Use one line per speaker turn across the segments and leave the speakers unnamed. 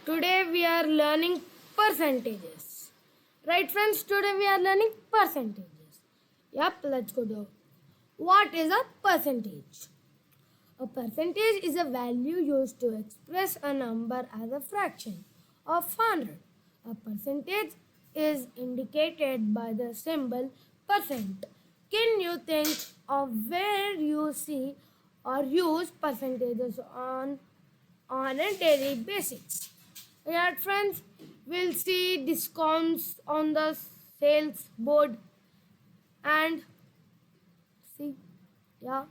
Today we are learning percentages. Right friends, today we are learning percentages. Yep, let's go to what is a percentage? A percentage is a value used to express a number as a fraction of 100. A percentage is indicated by the symbol percent. Can you think of where you see or use percentages on a daily basis? Yeah, friends, we'll see discounts on the sales board and see, yeah,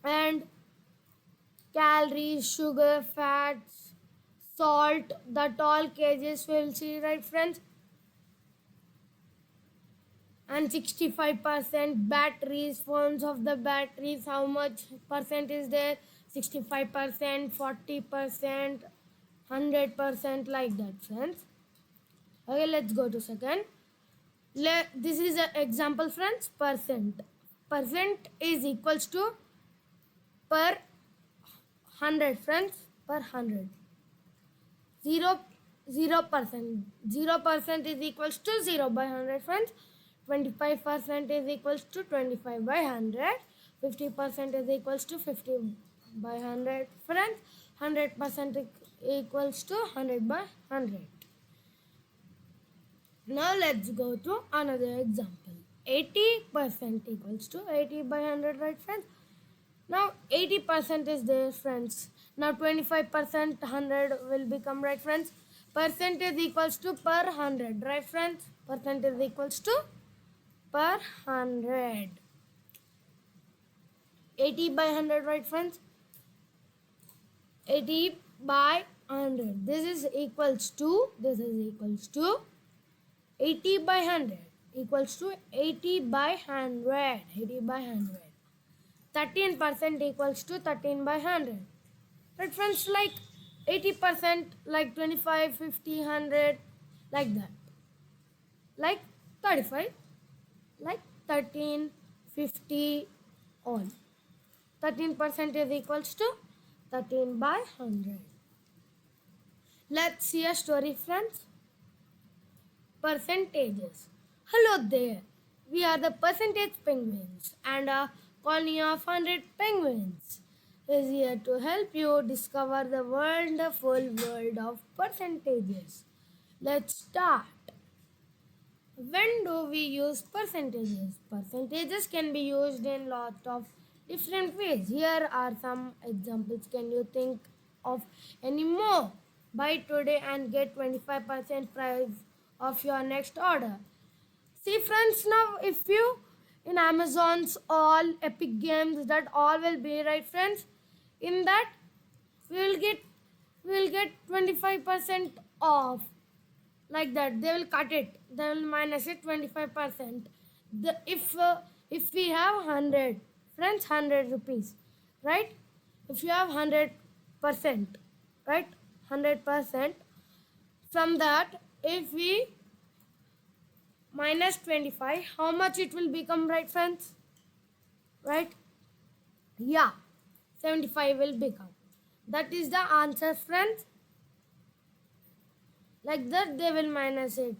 and calories, sugar, fats, salt, that all cages we'll see, right, friends? And 65% batteries, forms of the batteries, how much percent is there? 65%, 40%, 100%, like that, friends. Okay, let's go to second. This is an example, friends. Percent is equals to per 100, friends. Per 100. 0 0%. 0% is equals to 0 by 100, friends. 25% is equals to 25 by 100. 50% is equals to 50 by 100, friends. 100% equals to 100 by 100. Now let's go to another example. 80% equals to 80 by 100, right, friends? Now 80% is there, friends. Now 25% 100 will become, right, friends? Percent is equals to per 100, right, friends? Percent is equals to per 100. 80 by 100, right, friends? 80 by 100. This is equals to 80 by 100 equals to 80 by 100. 80 by 100. 13% equals to 13 by 100. Right, friends, like 80%, like 25, 50, 100, like that. Like 35, like 13, 50, all. 13% is equals to 13 by 100. Let's see a story, friends. Percentages. Hello there. We are the percentage penguins and a colony of 100 penguins is here to help you discover the wonderful world of percentages. Let's start. When do we use percentages? Percentages can be used in lot of different ways. Here are some examples. Can you think of any more? Buy today and get 25% price of your next order. See, friends, now if you in Amazon's all Epic Games, that all will be, right, friends. In that we will get 25% off, like that. They will cut it, they will minus it 25%. If we have 100, friends, 100 rupees, right? If you have 100%, right, 100%, from that if we minus 25, how much it will become, right, friends? Right, yeah, 75 will become. That is the answer, friends. Like that they will minus it.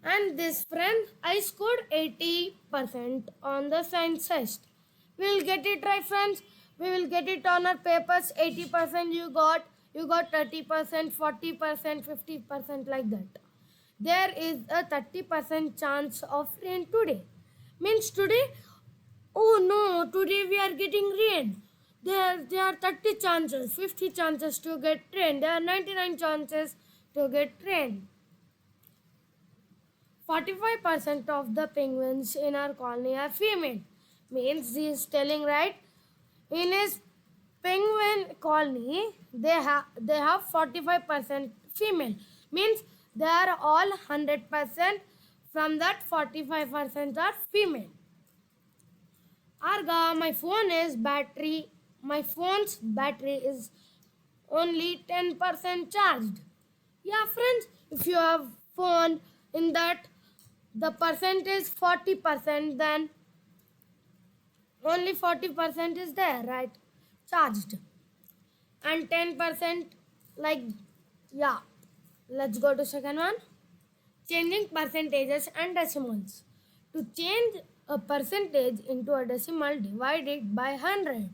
And this, friend, I scored 80% on the science test. We will get it, right, friends? We will get it on our papers. 80% you got 30%, 40%, 50%, like that. There is a 30% chance of rain today. Means today, oh no, today we are getting rain. There are 30 chances, 50 chances to get rain. There are 99 chances to get rain. 45% of the penguins in our colony are female. Means he is telling, right? In his penguin colony, they have 45% female. Means they are all 100%. From that 45% are female. Arga, my phone's battery is only 10% charged. Yeah, friends, if you have phone in that the percent is 40%, then only 40% is there, right? charged. And 10%, like, yeah. Let's go to second one. Changing percentages and decimals. To change a percentage into a decimal, divide it by 100.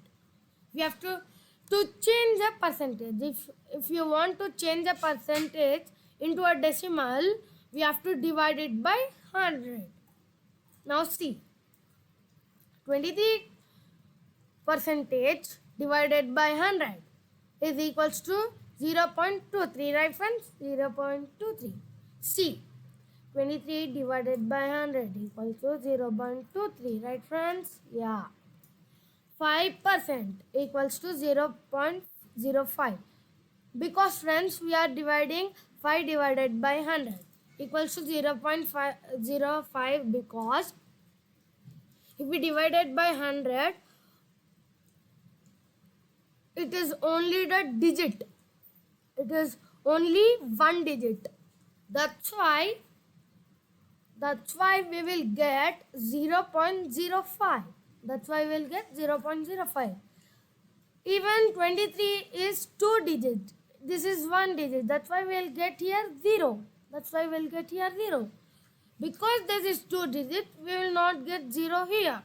We have to change a percentage. If you want to change a percentage into a decimal, we have to divide it by 100. Now see, 23 percentage divided by 100 is equals to 0.23, right friends? 0.23. C, 23 divided by 100 equals to 0.23, right friends? Yeah. 5% equals to 0.05. Because friends, we are dividing 5 divided by 100 equals to 0.505, because if we divide it by 100, it is only the digit. It is only one digit. That's why we will get 0.05. That's why we will get 0.05. Even 23 is 2 digits. This is 1 digit. That's why we will get here 0. That's why we will get here 0. Because this is 2 digits, we will not get 0 here.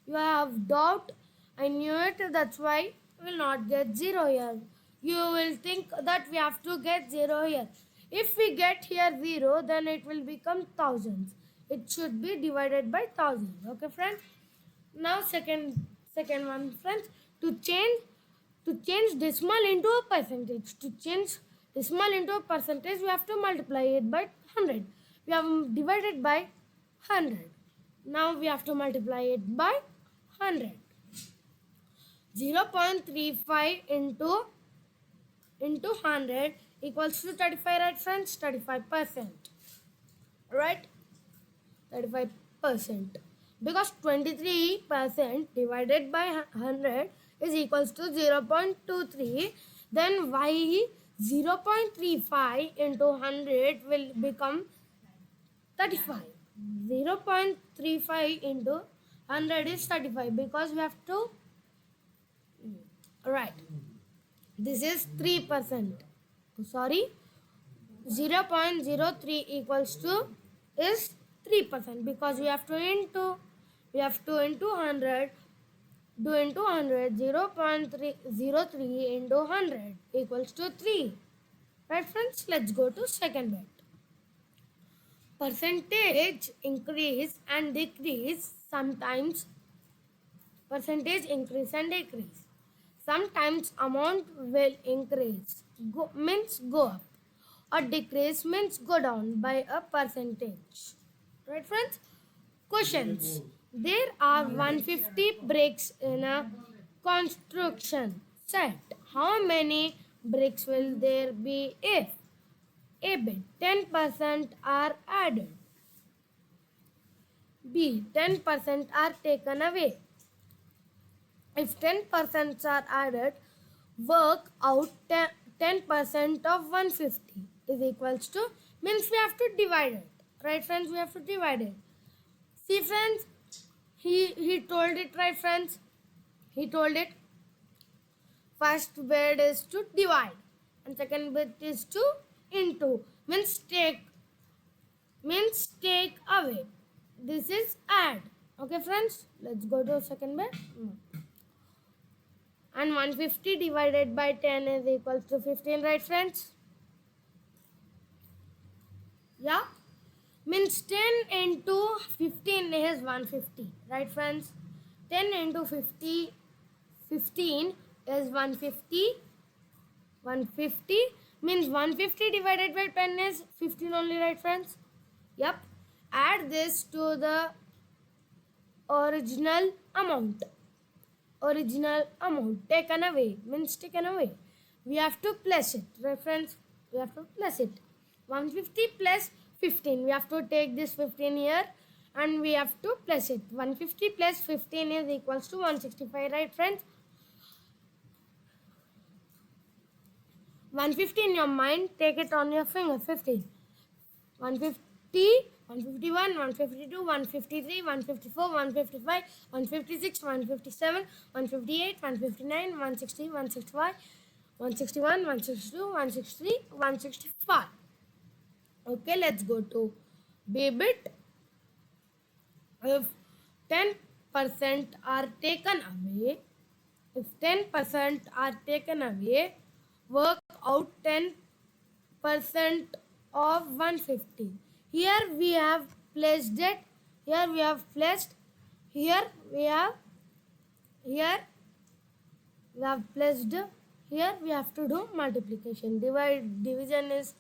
You have doubt. I knew it. That's why we will not get 0 here. You will think that we have to get 0 here. If we get here 0, then it will become thousands. It should be divided by 1000. Okay, friends? Now second one, friends. To change decimal into a percentage. To change decimal into a percentage, we have to multiply it by 100. We have divided by 100. Now we have to multiply it by 100. 0.35 into 100 equals to 35, right friends? 35%. Right? 35%. Because 23% divided by 100 is equals to 0.23. Then why 0.35 into 100 will become 35. 0.35 into 100 is 35, because we have to write. This is 3%. Sorry. 0.03 equals to is 3%, because we have to into 100. Do into 100. 0.03 into 100 equals to 3. Right friends? Let's go to second bit. Percentage increase and decrease. Sometimes percentage increase and decrease. Sometimes amount will increase, means go up, or decrease means go down by a percentage. Right friends? Questions. There are 150 bricks in a construction set. How many bricks will there be if A bit 10% are added, B 10% are taken away? If 10% are added, work out 10% of 150 is equals to, means we have to divide it. Right friends? We have to divide it. See friends, he told it, right friends? He told it. First bit is to divide and second bit is to into, means take away. This is add. Okay friends, let's go to second bit. And 150 divided by 10 is equals to 15, right friends? Yeah, means 10 into 15 is 150, right friends? 10 into 15 is 150. 150 means 150 divided by 10 is 15 only, right friends? Yep. Add this to the original amount. Taken away means taken away. We have to plus it, right friends? We have to plus it. 150 plus 15. We have to take this 15 here and we have to plus it. 150 plus 15 is equals to 165, right friends? 150 in your mind, take it on your finger. 15. 150 151, 152, 153, 154, 155, 156, 157, 158, 159, 160, 165, 161, 162, 163, 165. Okay, let's go to B-bit. If 10% are taken away, if 10% are taken away, work out 10% of 150. Here we have placed it. Here we have placed. Here we have. Here we have placed. Here we have to do multiplication. Division is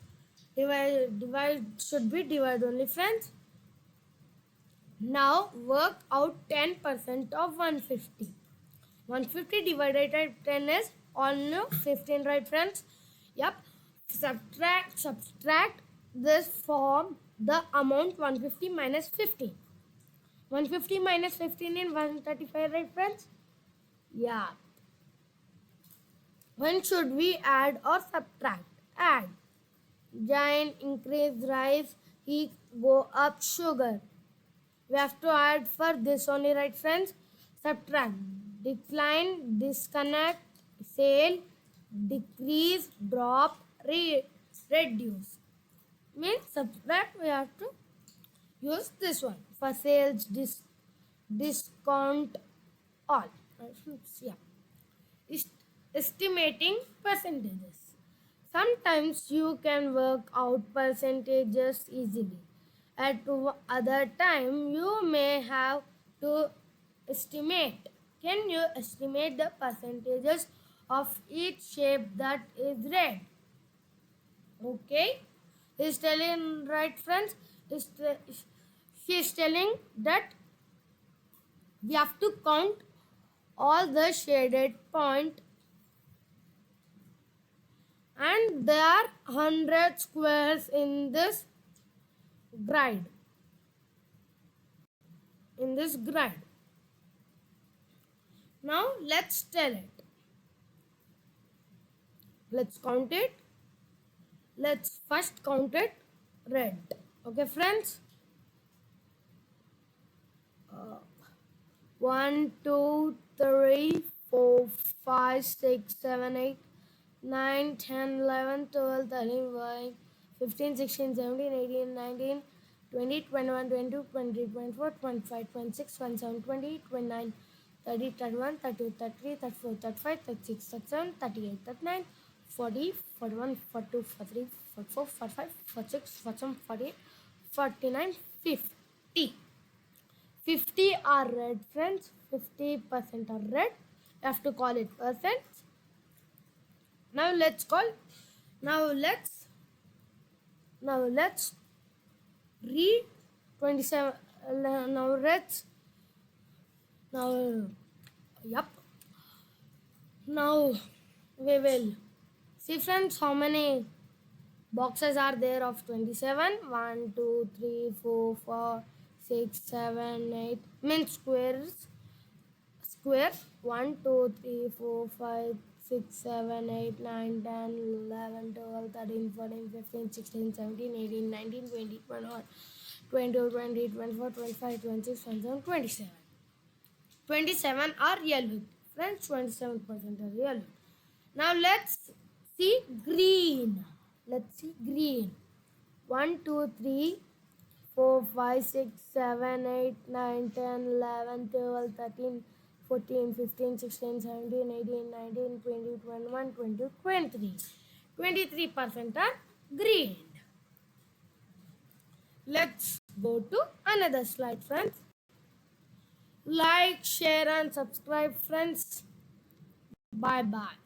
divide should be divide only, friends. Now work out 10% of 150. 150 divided by 10 is only 15, right, friends? Yep. Subtract this from the amount 150 minus 15. 150 minus 15 in 135, right, friends? Yeah. When should we add or subtract? Add. Giant increase rise, heat go up sugar. We have to add for this only, right, friends? Subtract. Decline, disconnect, sale, decrease, drop, reduce. Means subtract, we have to use this one. For sales, discount, all. Yeah. Estimating percentages. Sometimes you can work out percentages easily. At other time, you may have to estimate. Can you estimate the percentages of each shape that is red? Okay. He's telling, right, friends? She is telling that we have to count all the shaded point, and there are 100 squares in this grid. Now let's tell it. Let's count it. Let's first count it red. Okay, friends? 1, 2, 3, 4, 5, 6, 7, 8, 9, 10, 11, 12, 13, 15, 16, 17, 18, 19, 20, 21, 22, 23, 24, 25, 26, 27, 28, 29, 30, 31, 32, 33, 34, 35, 36, 37, 38, 39, 40, 41, 42, 43, 44, 45, 46, 47, 48, 49, 50. 50 are red, friends. 50% are red. You have to call it percent. Now let's read 27. Now we will see, friends, how many boxes are there of 27. 1, 2, 3, 4, 5, 6, 7, 8. Means squares. 1, 2, 3, 4, 5, 6, 7, 8, 9, 10, 11, 12, 13, 14, 15, 16, 17, 18, 19, 20, 21, 22, 23, 24, 25, 26, 27, 27. 27 are yellow. Friends, 27% are yellow. Now let's see green. 1, 2, 3, 4, 5, 6, 7, 8, 9, 10, 11, 12, 13, 14, 15, 16, 17, 18, 19, 20, 21, 22, 23. 23% are green. Let's go to another slide, friends. Like, share and subscribe, friends. Bye-bye.